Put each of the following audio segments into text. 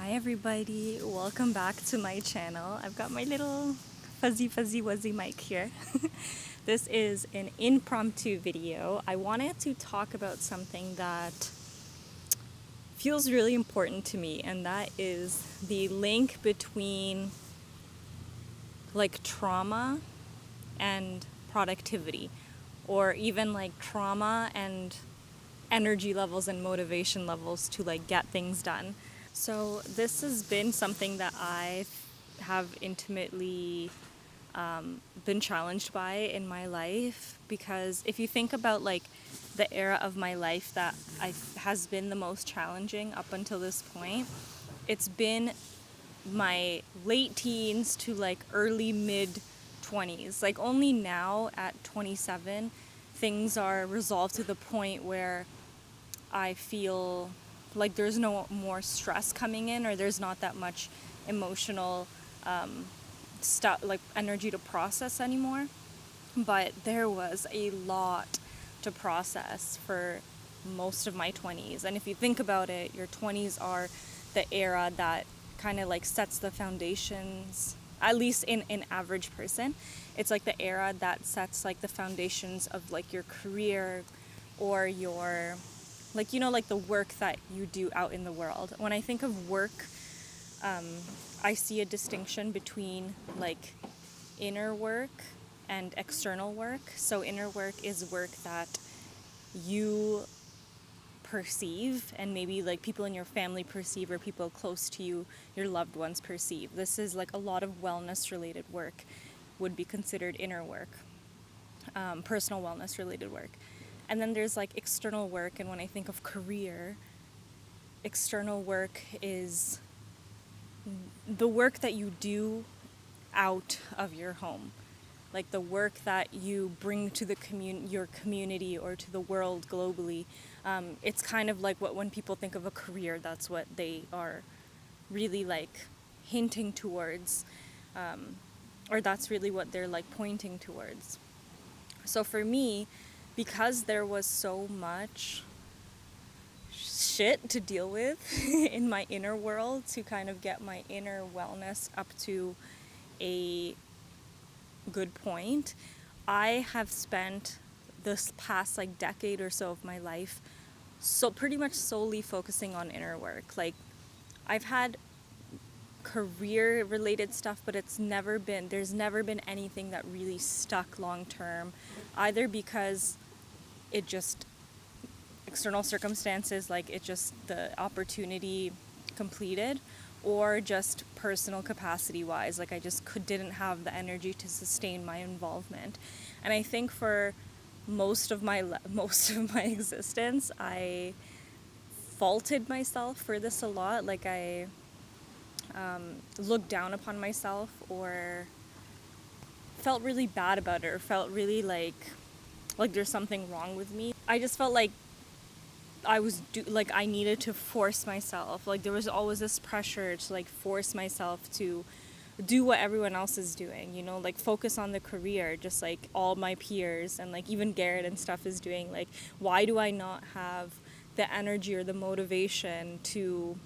Hi everybody, welcome back to my channel. I've got my little fuzzy wuzzy mic here. This is an impromptu video. I wanted to talk about something that feels really important to me, and that is the link between like trauma and productivity, or even like trauma and energy levels and motivation levels to like get things done. So this has been something that I have intimately been challenged by in my life, because if you think about like the era of my life that has been the most challenging up until this point, it's been my late teens to like early mid 20s. Like only now at 27 things are resolved to the point where I feel like there's no more stress coming in, or there's not that much emotional stuff, like energy to process anymore. But there was a lot to process for most of my 20s. And if you think about it, your 20s are the era that kind of like sets the foundations, at least in an average person. It's like the era that sets like the foundations of like your career, or your like, you know, like the work that you do out in the world. When I think of work, I see a distinction between like inner work and external work. So inner work is work that you perceive, and maybe like people in your family perceive, or people close to you, your loved ones perceive. This is like a lot of wellness related work would be considered inner work, personal wellness related work. And then there's like external work, and when I think of career, external work is the work that you do out of your home, like the work that you bring to the your community or to the world globally. It's kind of like when people think of a career, that's what they are really like hinting towards, or that's really what they're like pointing towards. So for me, because there was so much shit to deal with in my inner world to kind of get my inner wellness up to a good point, I have spent this past like decade or so of my life so pretty much solely focusing on inner work. Like I've had career related stuff, but there's never been anything that really stuck long term, either because it just external circumstances, like it just the opportunity completed, or just personal capacity wise, like I just didn't have the energy to sustain my involvement. And I think for most of my existence, I faulted myself for this a lot. Like I looked down upon myself, or felt really bad about it, or felt really like there's something wrong with me. I just felt like I needed to force myself. Like there was always this pressure to like force myself to do what everyone else is doing, you know, like focus on the career, just like all my peers and like even Garrett and stuff is doing. Like, why do I not have the energy or the motivation to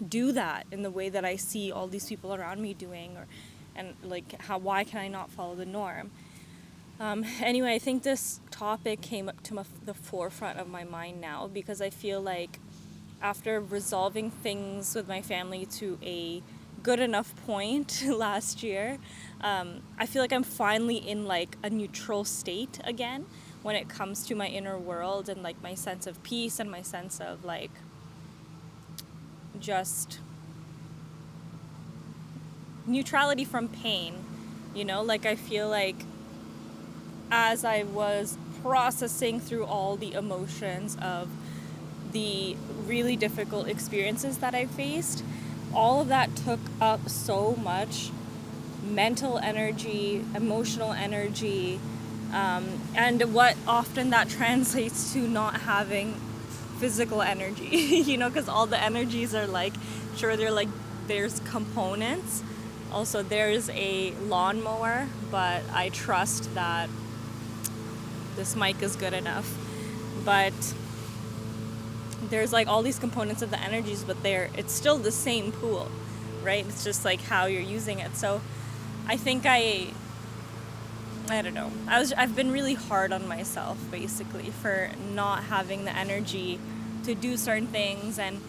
do that in the way that I see all these people around me doing, why can I not follow the norm? Anyway, I think this topic came up to the forefront of my mind now, because I feel like after resolving things with my family to a good enough point last year, I feel like I'm finally in like a neutral state again when it comes to my inner world, and like my sense of peace, and my sense of like just neutrality from pain, you know. Like I feel like as I was processing through all the emotions of the really difficult experiences that I faced, all of that took up so much mental energy, emotional energy, and what often that translates to not having physical energy, you know, because all the energies are like, sure, there's components. Also, there's a lawnmower, but I trust that this mic is good enough. But there's like all these components of the energies, but it's still the same pool, right? It's just like how you're using it. So I think I don't know. I've been really hard on myself basically for not having the energy to do certain things, and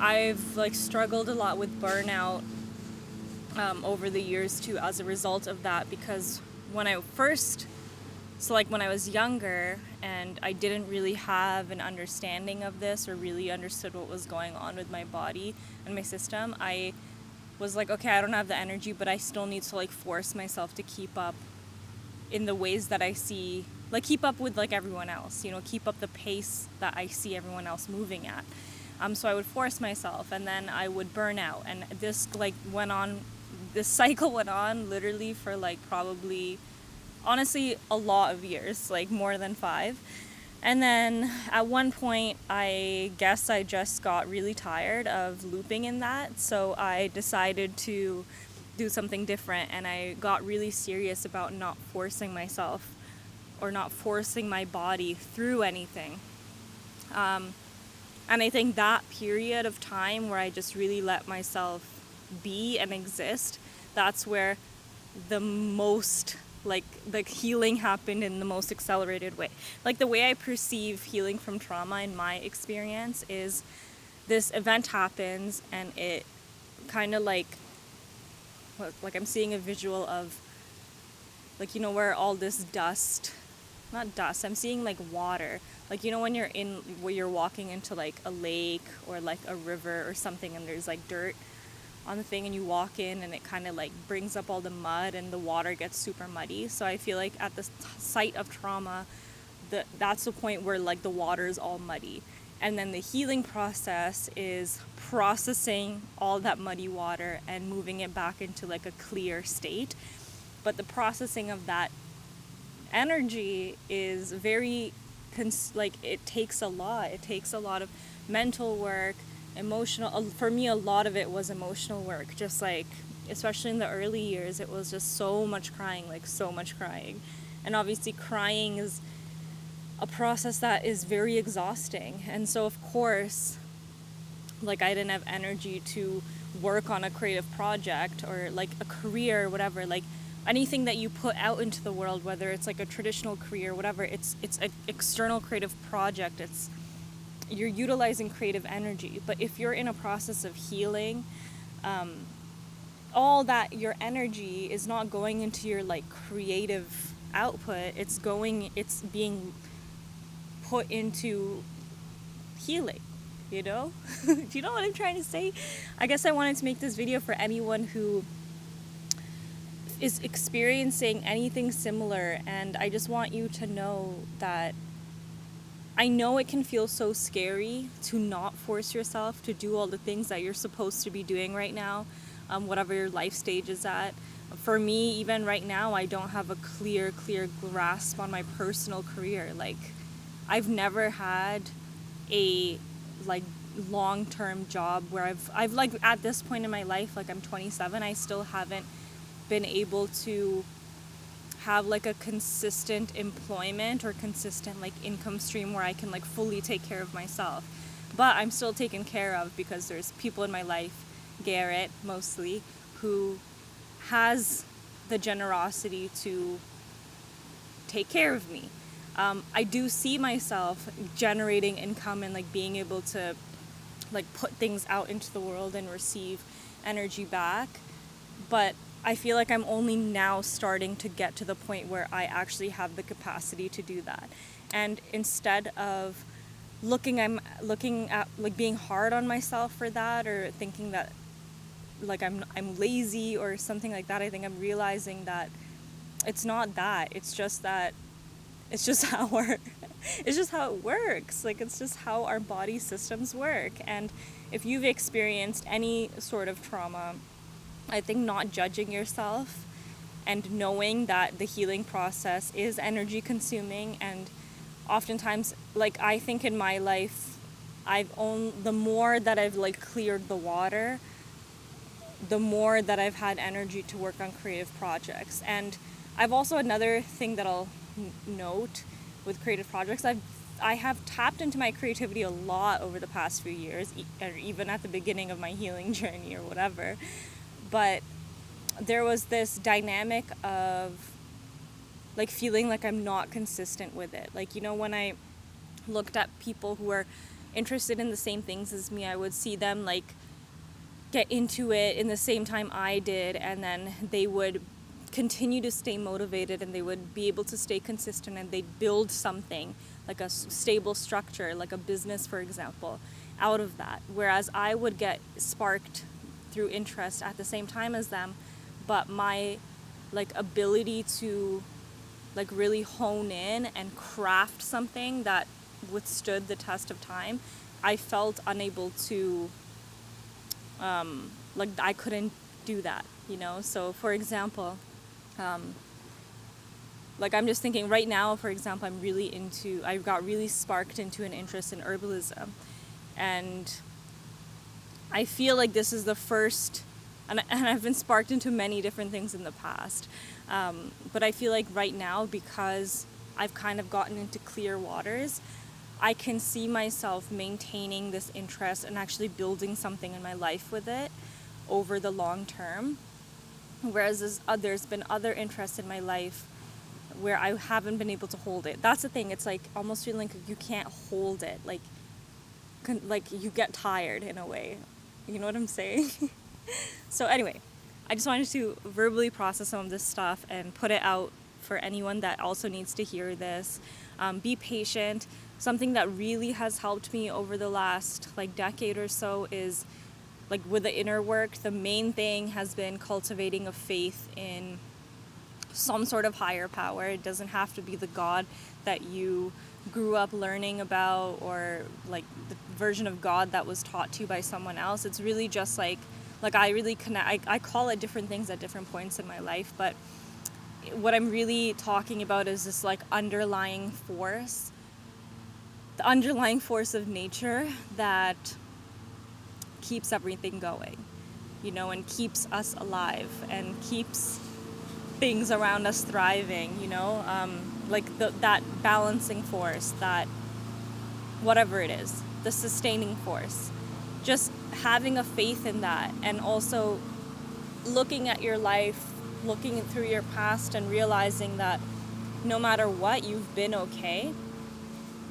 I've like struggled a lot with burnout over the years too as a result of that, because when I was younger and I didn't really have an understanding of this or really understood what was going on with my body and my system, I was like, okay, I don't have the energy, but I still need to like force myself to keep up in the ways that I see, like keep up with like everyone else, keep up the pace that I see everyone else moving at. So I would force myself, and then I would burn out, and this cycle went on literally for like probably, honestly, a lot of years, like more than 5. And then at one point, I guess I just got really tired of looping in that, so I decided to do something different, and I got really serious about not forcing myself or not forcing my body through anything. And I think that period of time where I just really let myself be and exist, that's where the most like healing happened in the most accelerated way. Like the way I perceive healing from trauma in my experience is this event happens and it kind of like I'm seeing a visual of like, where all this not dust, I'm seeing like water, like, when you're walking into like a lake or like a river or something, and there's like dirt on the thing, and you walk in and it kind of like brings up all the mud and the water gets super muddy. So I feel like at the site of trauma, that's the point where like the water is all muddy, and then the healing process is processing all that muddy water and moving it back into like a clear state. But the processing of that energy is very it takes a lot. It takes a lot of mental work, emotional. For me, a lot of it was emotional work. Just like, especially in the early years, it was just so much crying, and obviously crying is a process that is very exhausting. And so of course, like, I didn't have energy to work on a creative project or like a career or whatever. Like anything that you put out into the world, whether it's like a traditional career, whatever, it's an external creative project. You're utilizing creative energy. But if you're in a process of healing, all that, your energy is not going into your like creative output. It's being put into healing, Do you know what I'm trying to say? I guess I wanted to make this video for anyone who is experiencing anything similar, and I just want you to know that I know it can feel so scary to not force yourself to do all the things that you're supposed to be doing right now, whatever your life stage is at. For me, even right now, I don't have a clear grasp on my personal career. Like, I've never had a like long-term job where I've like, at this point in my life, like I'm 27, I still haven't been able to have like a consistent employment or consistent like income stream where I can like fully take care of myself. But I'm still taken care of because there's people in my life, Garrett mostly, who has the generosity to take care of me. I do see myself generating income and like being able to like put things out into the world and receive energy back, but I feel like I'm only now starting to get to the point where I actually have the capacity to do that. And instead of looking at like being hard on myself for that, or thinking that like I'm lazy or something like that, I think I'm realizing that it's not that. It's just how it works. Like, it's just how our body systems work. And if you've experienced any sort of trauma, I think not judging yourself and knowing that the healing process is energy consuming, and oftentimes, like, I think in my life, the more that I've like cleared the water, the more that I've had energy to work on creative projects. And I've also, another thing that I'll note with creative projects, I've I have tapped into my creativity a lot over the past few years, or even at the beginning of my healing journey or whatever. But there was this dynamic of like feeling like I'm not consistent with it. Like, when I looked at people who are interested in the same things as me, I would see them like get into it in the same time I did, and then they would continue to stay motivated and they would be able to stay consistent, and they'd build something like a stable structure, like a business, for example, out of that. Whereas I would get sparked through interest at the same time as them, but my like ability to like really hone in and craft something that withstood the test of time, I felt unable to, like I couldn't do that, So for example, like I'm just thinking right now, for example, I got really sparked into an interest in herbalism. And I feel like this is the first, and I've been sparked into many different things in the past. But I feel like right now, because I've kind of gotten into clear waters, I can see myself maintaining this interest and actually building something in my life with it over the long term. Whereas there's been other interests in my life where I haven't been able to hold it. That's the thing. It's like almost feeling like you can't hold it. Like you get tired in a way. You know what I'm saying? So anyway, I just wanted to verbally process some of this stuff and put it out for anyone that also needs to hear this. Be patient. Something that really has helped me over the last like decade or so is like with the inner work, the main thing has been cultivating a faith in some sort of higher power. It doesn't have to be the God that you grew up learning about, or like the version of God that was taught to you by someone else. It's really just like I really connect. I call it different things at different points in my life, but what I'm really talking about is this like underlying force, the underlying force of nature that keeps everything going, and keeps us alive and keeps things around us thriving, like that balancing force, that whatever it is, the sustaining force. Just having a faith in that, and also looking at your life, looking through your past and realizing that no matter what, you've been okay.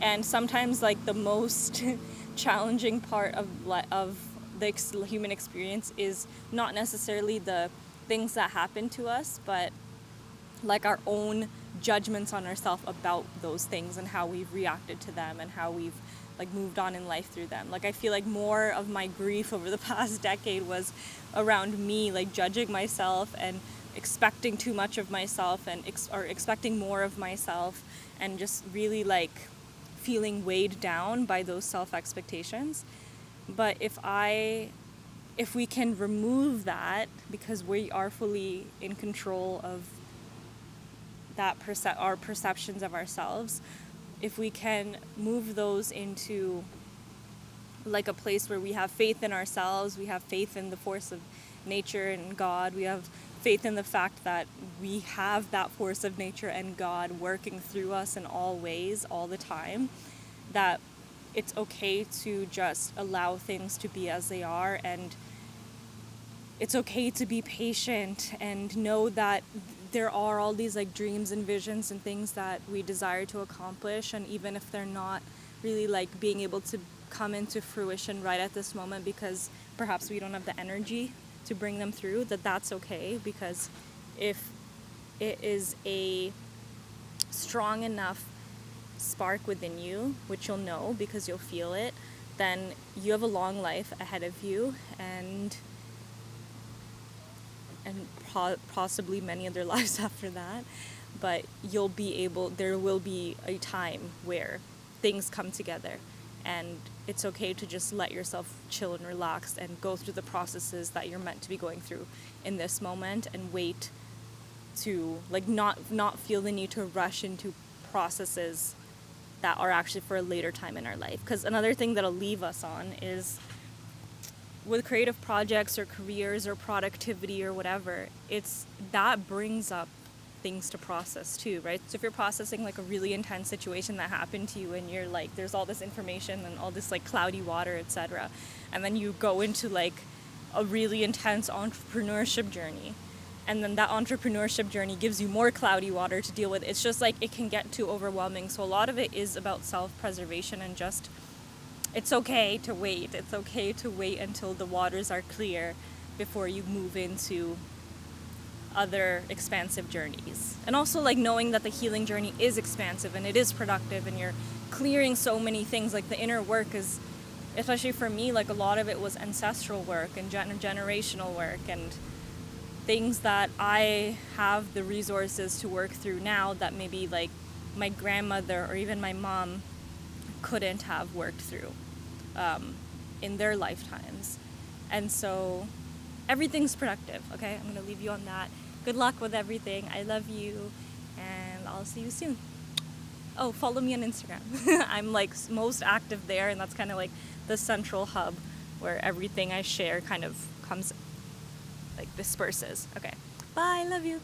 And sometimes like the most challenging part of the human experience is not necessarily the things that happen to us, but like our own judgments on ourselves about those things and how we've reacted to them and how we've like moved on in life through them. Like I feel like more of my grief over the past decade was around me like judging myself and expecting too much of myself and or expecting more of myself, and just really like feeling weighed down by those self-expectations. But if we can remove that, because we are fully in control of that our perceptions of ourselves, if we can move those into like a place where we have faith in ourselves, we have faith in the force of nature and God, we have faith in the fact that we have that force of nature and God working through us in all ways, all the time, that it's okay to just allow things to be as they are, and it's okay to be patient and know that there are all these like dreams and visions and things that we desire to accomplish, and even if they're not really like being able to come into fruition right at this moment because perhaps we don't have the energy to bring them through, that's okay, because if it is a strong enough spark within you, which you'll know because you'll feel it, then you have a long life ahead of you, and possibly many other lives after that. But there will be a time where things come together, and it's okay to just let yourself chill and relax and go through the processes that you're meant to be going through in this moment, and wait to like not feel the need to rush into processes that are actually for a later time in our life. Because another thing that'll leave us on is with creative projects or careers or productivity or whatever, it's that brings up things to process too, right? So if you're processing like a really intense situation that happened to you and you're like, there's all this information and all this like cloudy water, etc., and then you go into like a really intense entrepreneurship journey, and then that entrepreneurship journey gives you more cloudy water to deal with. It's just like it can get too overwhelming. So a lot of it is about self-preservation and just, it's okay to wait. It's okay to wait until the waters are clear before you move into other expansive journeys. And also like knowing that the healing journey is expansive and it is productive and you're clearing so many things. Like the inner work is, especially for me, like a lot of it was ancestral work and generational work and things that I have the resources to work through now that maybe like my grandmother or even my mom couldn't have worked through in their lifetimes. And so everything's productive, okay? I'm gonna leave you on that. Good luck with everything. I love you, and I'll see you soon. Oh, follow me on Instagram. I'm like most active there, and that's kind of like the central hub where everything I share kind of comes, like disperses. Okay, bye, love you.